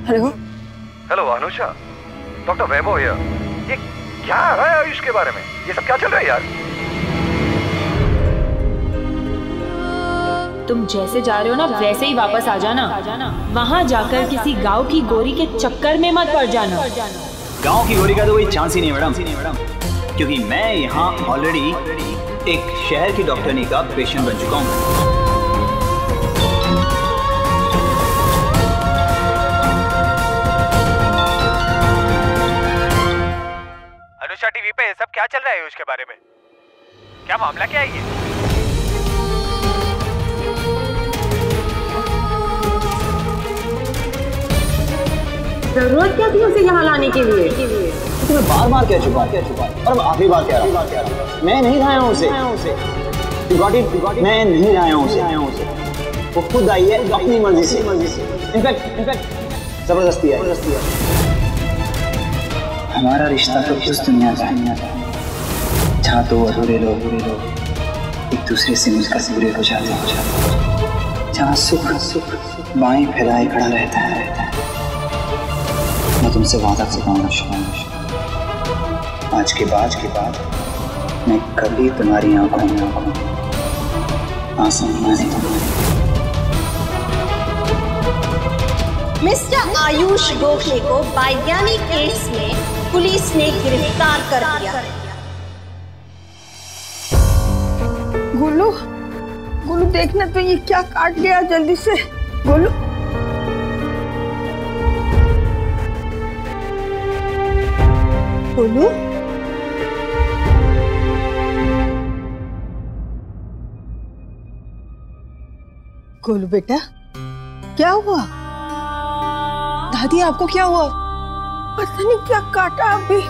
Hello hello Anusha, doctor Vaibhav here. ये क्या आ रहा है आयुष के बारे में? ये सब क्या चल रहा है यार? तुम जैसे जा रहे हो ना वैसे ही वापस आ जाना। वहाँ जाकर किसी गांव की गोरी के चक्कर में मत पड़ जाना। गांव की गोरी का तो कोई चांस ही नहीं मैडम, क्योंकि मैं यहाँ ऑलरेडी एक शहर की डॉक्टरनी का पेशेंट बन चुका हूँ। अनुषा टीवी पे ये सब क्या चल रहा है उसके बारे में? क्या मामला क्या है ये? जरूरत क्या थी उसे यहाँ लाने के लिए? तुम्हें बार बार कह चुका और अब आखिरी बार कह रहा हूँ, मैं नहीं लाया हूँ उसे। मैं नहीं लाया हूँ उसे। वो खुद आई है अपनी मर्जी से। इनफैक्ट जबरदस्ती है। हमारा रिश्ता तो उस दुनिया का है जहाँ दो अधूरे लोग एक दूसरे से मिलकर पूरे हो जाते हैं, जहाँ सुख बाएं फैलाए खड़ा रहता है। मैं तुमसे वादा करता हूँ आज के बाद मैं कभी तुम्हारी आंखों में आंसू नहीं दूंगा। मिस्टर आयुष गोखले को वैज्ञानिक केस में पुलिस ने गिरफ्तार कर लिया। गोलू देखना तो ये क्या काट गया, जल्दी से गोलू। गोलू बेटा, क्या हुआ? दादी आपको क्या हुआ? पता नहीं क्या काटा अभी।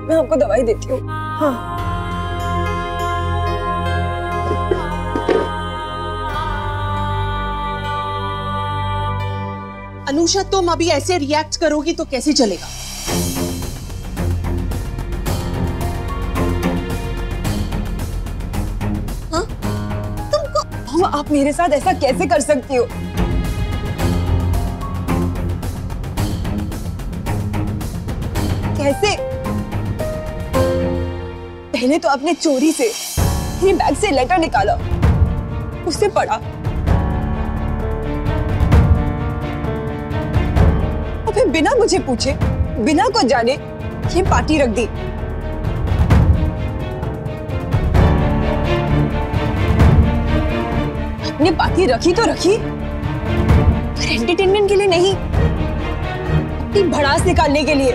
मैं आपको दवाई देती हूँ। हाँ। अनुषा, तुम अभी ऐसे रिएक्ट करोगी तो कैसे चलेगा? हाँ? तुमको आप मेरे साथ ऐसा कैसे कर सकती हो? कैसे? पहले तो आपने चोरी से मेरे बैग से लेटर निकाला, उससे पढ़ा, और फिर बिना मुझे पूछे, बिना कुछ जाने ये पार्टी रख दी। आपने पार्टी रखी तो रखी, पर एंटरटेनमेंट के लिए नहीं, अपनी भड़ास निकालने के लिए।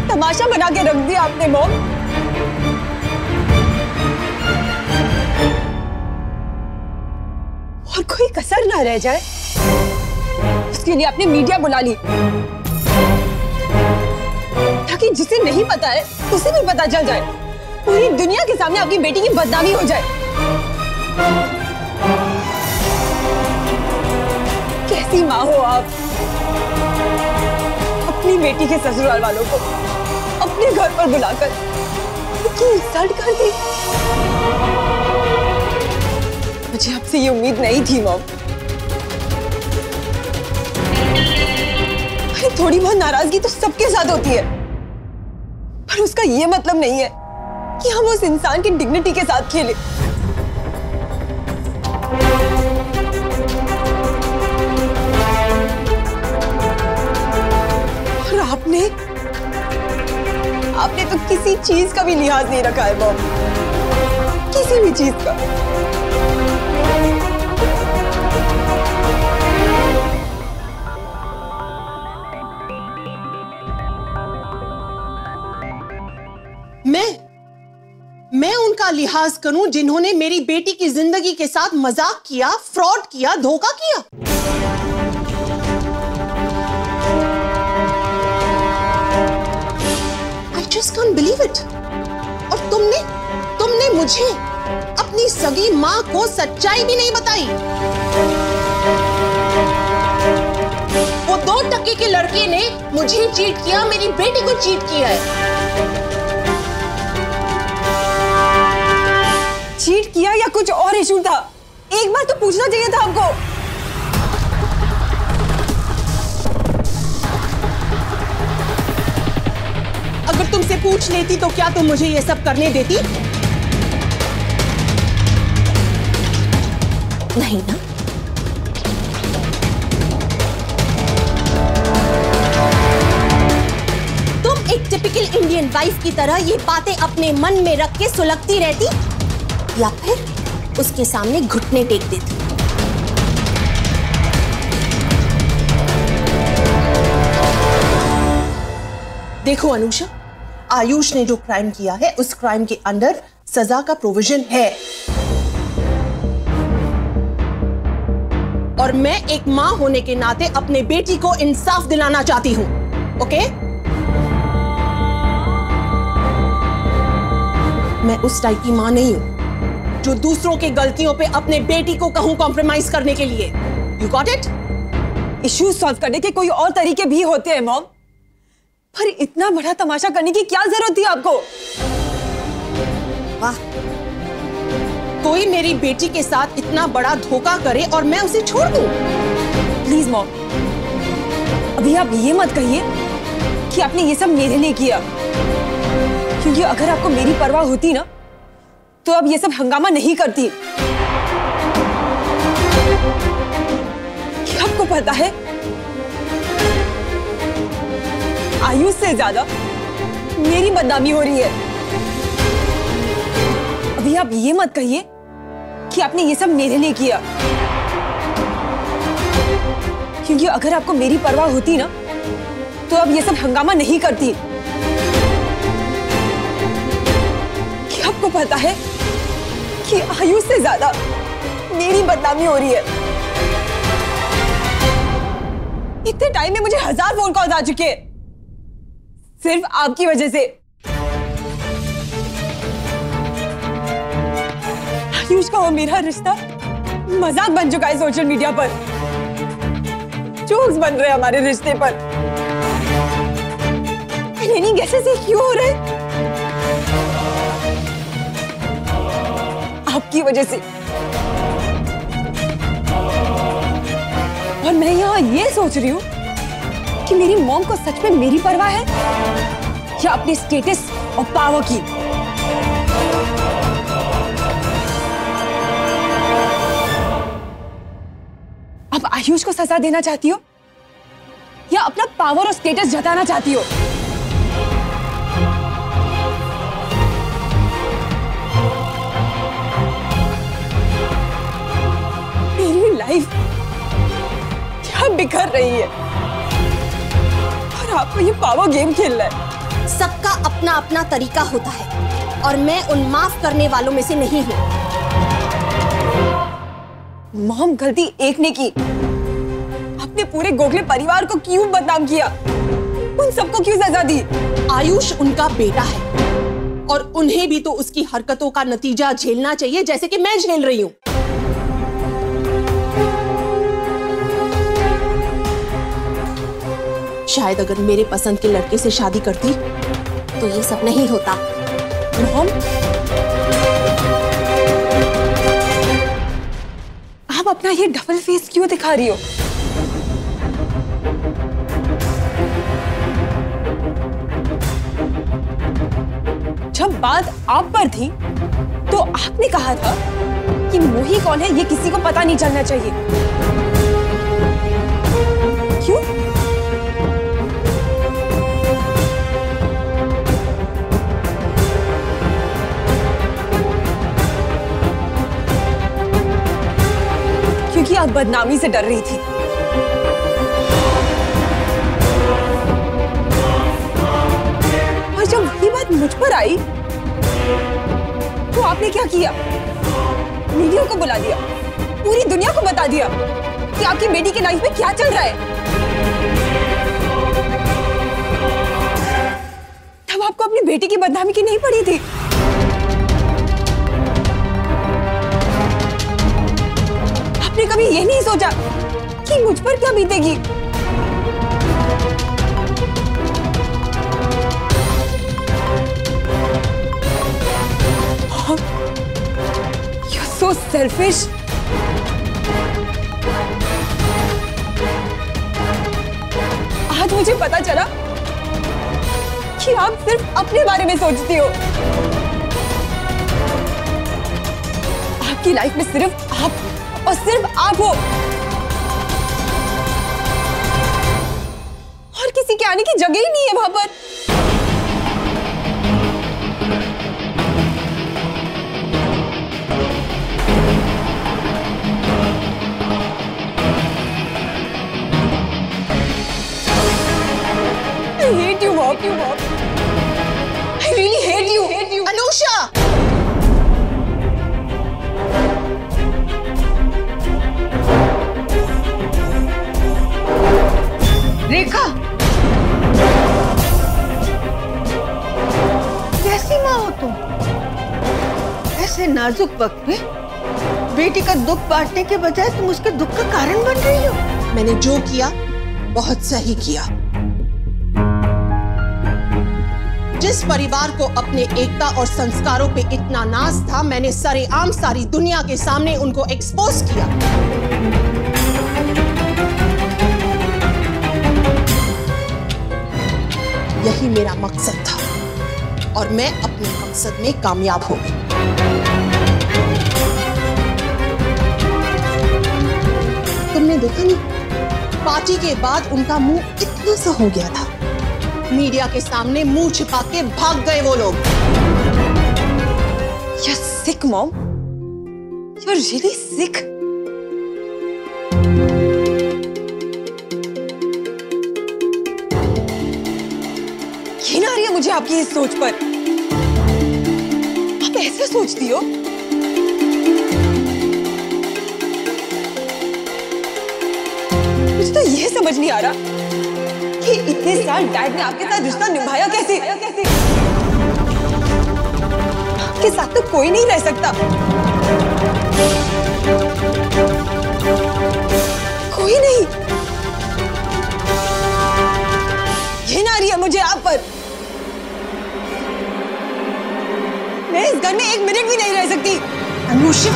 तमाशा बना के रख दिया आपने मॉम। और कोई कसर ना रह जाए उसके लिए आपने मीडिया बुला ली, ताकि जिसे नहीं पता है उसे भी पता चल जाए, पूरी दुनिया के सामने आपकी बेटी की बदनामी हो जाए। कैसी माँ हो आप? अपनी बेटी के ससुराल वालों को अपने घर पर बुलाकर उनकी इंसल्ट कर दी। मुझे आपसे ये उम्मीद नहीं थी मॉम। थोड़ी बहुत नाराजगी तो सबके साथ होती है, पर उसका ये मतलब नहीं है कि हम उस इंसान की डिग्निटी के साथ खेलें। और आपने तो किसी चीज का भी लिहाज नहीं रखा है मॉम, किसी भी चीज का। मैं उनका लिहाज करूं जिन्होंने मेरी बेटी की जिंदगी के साथ मजाक किया, फ्रॉड किया, धोखा किया। I just can't believe it। और तुमने मुझे अपनी सगी मां को सच्चाई भी नहीं बताई। वो 2 टके के लड़के ने मुझे चीट किया, मेरी बेटी को चीट किया है। चीट किया या कुछ और इशू था? एक बार तो पूछना चाहिए था आपको। अगर तुमसे पूछ लेती तो क्या तुम मुझे ये सब करने देती? नहीं ना? तुम एक टिपिकल इंडियन वाइफ की तरह ये बातें अपने मन में रख के सुलगती रहती या फिर उसके सामने घुटने टेक देती। देखो अनुषा, आयुष ने जो क्राइम किया है उस क्राइम के अंदर सजा का प्रोविजन है, और मैं एक मां होने के नाते अपने बेटी को इंसाफ दिलाना चाहती हूं। ओके? मैं उस टाइप की मां नहीं हूं जो दूसरों की गलतियों पे अपने बेटी को कहूं कॉम्प्रोमाइज करने के लिए। You got it? Issues solve करने के कोई और तरीके भी होते हैं मॉम, पर इतना बड़ा तमाशा करने की क्या जरूरत थी आपको? वाह, कोई मेरी बेटी के साथ इतना बड़ा धोखा करे और मैं उसे छोड़ दूं? प्लीज मॉम, अभी आप ये मत कहिए कि आपने ये सब मेरे लिए किया, क्योंकि अगर आपको मेरी परवाह होती ना तो अब ये सब हंगामा नहीं करती। क्या आपको पता है, आयुष से ज्यादा मेरी बदनामी हो रही है। अभी आप ये मत कहिए कि आपने ये सब मेरे लिए किया, क्योंकि अगर आपको मेरी परवाह होती ना तो अब ये सब हंगामा नहीं करती। क्या आपको पता है कि आयुष से ज्यादा मेरी बदनामी हो रही है? इतने टाइम में मुझे 1000 फोन कॉल्स आ चुके हैं सिर्फ आपकी वजह से। आयुष का और मेरा रिश्ता मजाक बन चुका है सोशल मीडिया पर, जोक्स बन रहे हैं हमारे रिश्ते पर। नहीं कैसे क्यों हो रहे? आपकी वजह से। और मैं यहाँ ये सोच रही हूँ कि मेरी मॉम को सच में मेरी परवाह है या अपने स्टेटस और पावर की। अब आयुष को सजा देना चाहती हो या अपना पावर और स्टेटस जताना चाहती हो? मेरी लाइफ क्या बिखर रही है और आपको ये पावर गेम खेलना है। सबका अपना अपना तरीका होता है और मैं उन माफ करने वालों में से नहीं हूं। मॉम, गलती एक ने की, अपने पूरे गोखले परिवार को क्यों बदनाम किया? उन सबको क्यों सजा दी? आयुष उनका बेटा है और उन्हें भी तो उसकी हरकतों का नतीजा झेलना चाहिए, जैसे कि मैं झेल रही हूं। शायद अगर मेरे पसंद के लड़के से शादी करती तो ये सब नहीं होता। मॉम, आप अपना ये डबल फेस क्यों दिखा रही हो? जब बात आप पर थी तो आपने कहा था कि मोही कौन है ये किसी को पता नहीं चलना चाहिए। क्यों? क्योंकि आप बदनामी से डर रही थी। और जब ये बात मुझ पर आई तो आपने क्या किया? मीडिया को बुला दिया, पूरी दुनिया को बता दिया कि आपकी बेटी की लाइफ में क्या चल रहा है। तब आपको अपनी बेटी की बदनामी की नहीं पड़ी थी? आपने कभी ये नहीं सोचा कि मुझ पर क्या बीतेगी? सेल्फिश। आज मुझे पता चला कि आप सिर्फ अपने बारे में सोचती हो। आपकी लाइफ में सिर्फ आप और सिर्फ आप हो, और किसी के आने की जगह ही नहीं है वहां पर। I hate you, Mom. I really hate you. Anusha! रेखा, कैसी माँ हो तुम? ऐसे नाजुक वक्त में बेटी का दुख बांटने के बजाय तुम उसके दुख का कारण बन रही हो। मैंने जो किया बहुत सही किया। जिस परिवार को अपने एकता और संस्कारों पे इतना नाज था, मैंने सरेआम सारी दुनिया के सामने उनको एक्सपोज किया। यही मेरा मकसद था और मैं अपने मकसद में कामयाब हो गई। तुमने देखा नहीं, पार्टी के बाद उनका मुंह इतना सा हो गया था, मीडिया के सामने मुंह छिपा के भाग गए वो लोग। You're sick, Mom. You're really sick. घिन आ रही है मुझे आपकी इस सोच पर। आप ऐसे सोचती हो? मुझे तो यह समझ नहीं आ रहा कि इतने साल डैड ने आपके साथ रिश्ता निभाया कैसे? आपके साथ तो कोई नहीं रह सकता, कोई नहीं। घिन आ रही है मुझे आप पर। मैं इस घर में एक मिनट भी नहीं रह सकती। अनुषा,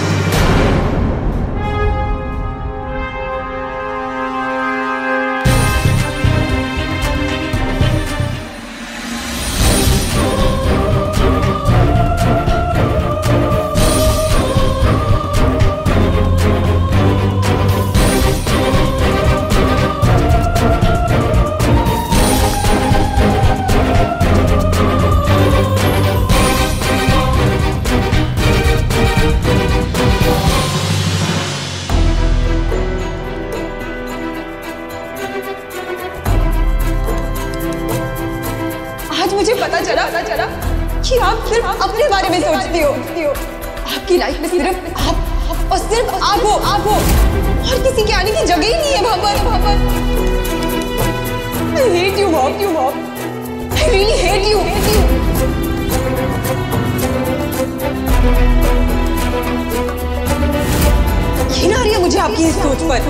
मुझे पता चला कि आप सिर्फ अपने बारे में सोचती हो। आपकी लाइफ में सिर्फ आप और सिर्फ आप हो, और किसी के आने की जगह ही नहीं है वहां पर। I hate you, Mom. I really hate you. घिन आ रही है मुझे आपकी इस सोच पर।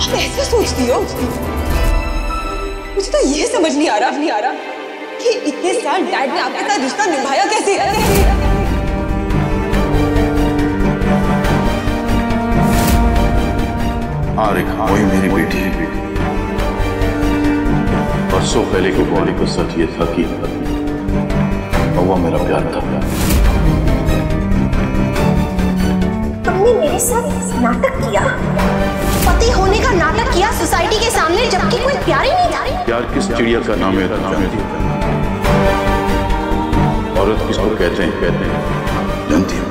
आप ऐसे सोचती हो? मुझे तो ये समझ नहीं आ रहा कि इतने साल डैड ने आपके साथ रिश्ता निभाया कैसे? हाँ रेखा, वही मेरी बेटी है। बरसों पहले की कहानी को सच ये था कि वो मेरा प्यार था। तुमने मेरे साथ नाटक किया, पति होने का नाटक किया सोसाइटी के सामने, जबकि कोई प्यार ही नहीं था। प्यार किस चिड़िया का नाम है? औरत किसको कहते हैं? जानती है।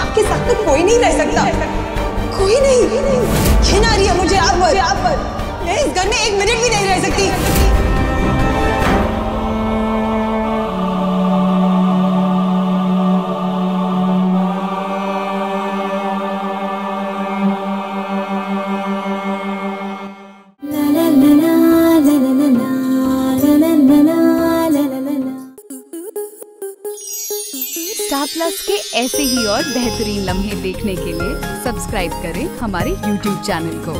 आपके साथ तो कोई नहीं रह सकता, कोई नहीं। घिन आ रही है मुझे आप पर। मैं इस घर में एक मिनट भी नहीं रह सकती। स्टार प्लस के ऐसे ही और बेहतरीन लम्हे देखने के लिए सब्सक्राइब करें हमारे YouTube चैनल को।